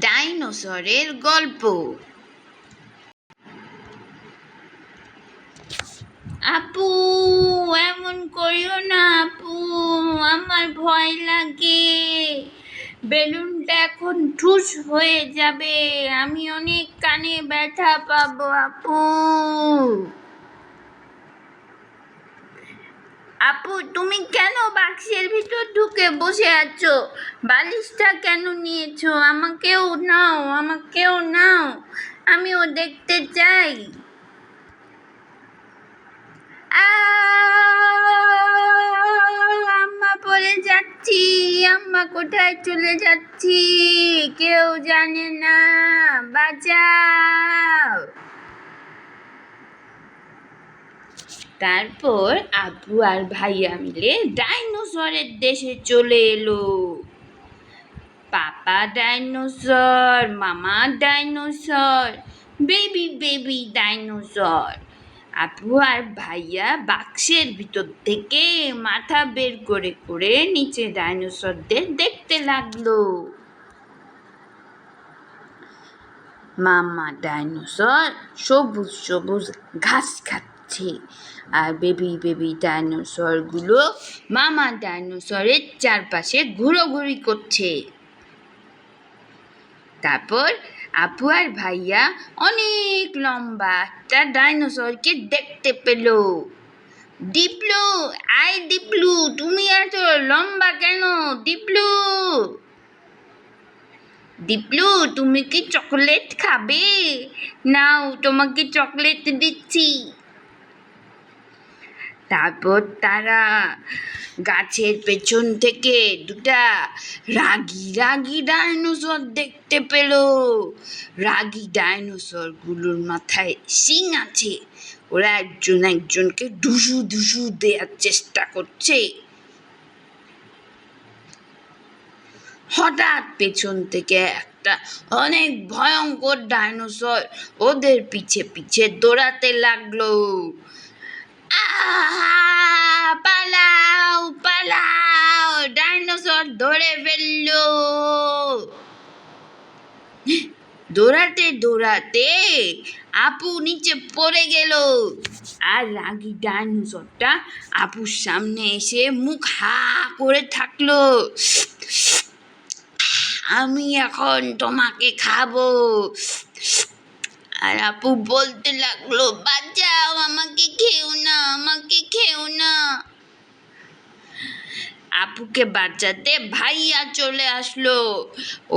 ডাইনোসরের গল্প। আপু, এমন করিও না আপু, আমার ভয় লাগে। বেলুনটা এখন ঠুস হয়ে যাবে, আমি অনেক কানে ব্যথা পাবো আপু। আপু, তুমি কেন বাক্সের ভিতর ঢুকে বসে আছো? বালিশটা কেন নিয়েছো? আমাকেও নাও, আমিও দেখতে চাই। আম্মা, পড়ে যাচ্ছি। আম্মা, কোথায় চলে যাচ্ছি কেউ জানে না, বাঁচাও। তারপর আব্বু আর ভাইয়া মিলে ডাইনোসরের দেশে চলে এলো। পাপা ডাইনোসর, মামা ডাইনোসর, বেবি ডাইনোসর। আপু আর ভাইয়া বাক্সের ভিতর থেকে মাথা বের করে করে নিচে ডাইনোসরদের দেখতে লাগলো। মামা ডাইনোসর সবুজ সবুজ ঘাস খাচ্ছে, আর বেবি ডাইনোসরগুলো মামা ডাইনোসরের চারপাশে ঘোরাঘুরি করছে। তারপর আপু আর ভাইয়া অনেক লম্বা একটা ডাইনোসরকে দেখতে পেল। ডিপলু, ডিপলু, তুমি এত লম্বা কেন? ডিপলু, তুমি কি চকলেট খাবে? নাও, তোমাকে চকলেট দিচ্ছি। তারপর তারা গাছের পেছন থেকে দুটা রাগী ডাইনোসর দেখতে পেল। রাগী ডাইনোসরগুলোর মাথায় শিং আছে, ওরা একজনকে ধুসু দেওয়ার চেষ্টা করছে। হঠাৎ পেছন থেকে একটা অনেক ভয়ঙ্কর ডাইনোসর ওদের পিছে পিছে দৌড়াতে লাগলো। পালাও, ডাইনোসর ধরে ফেললো। দৌড়াতে আপু নিচে পড়ে গেল, আর রাগী ডাইনোসরটা আপুর সামনে এসে মুখ হা করে থাকলো। আমি এখন তোমাকে খাবো। আর আপু বলতে লাগলো, বাঁচাও, আমাকে খেও না। আপুকে বাঁচাতে ভাইয়া চলে আসলো।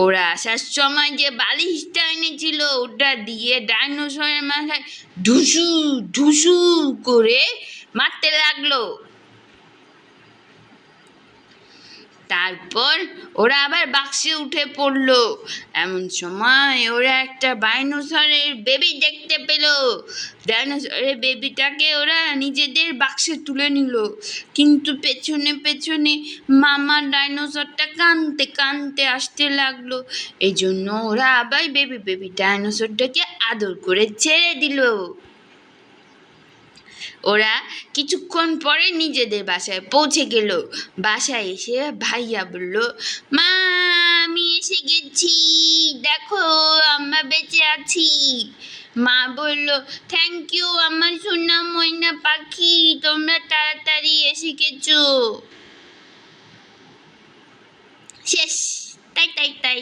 ওরা আসার সময় যে বালিশটা এনেছিল ওটা দিয়ে ডাইনোসরের মাথায় ধুসু করে মারতে লাগলো। তারপর ওরা আবার বাক্সে উঠে পড়লো। এমন সময় ওরা একটা ডাইনোসরের বেবি দেখতে পেল। ডাইনোসরের বেবিটাকে ওরা নিজেদের বাক্সে তুলে নিল, কিন্তু পেছনে মামা ডাইনোসরটা কাঁদতে আসতে লাগলো। এই জন্য ওরা আবার বেবি ডাইনোসরটাকে আদর করে ছেড়ে দিল। ওরা কিছুক্ষণ পরে নিজেদের বাসায় পৌঁছে গেল। বাসায় এসে ভাইয়া বলল, মা, আমি এসে গেছি, দেখো আমরা বেঁচে আছি। মা বলল, থ্যাংক ইউ আমার সোনা ময়না পাখি, তোমরা তাড়াতাড়ি এসে গেছো। শেষ। তাই।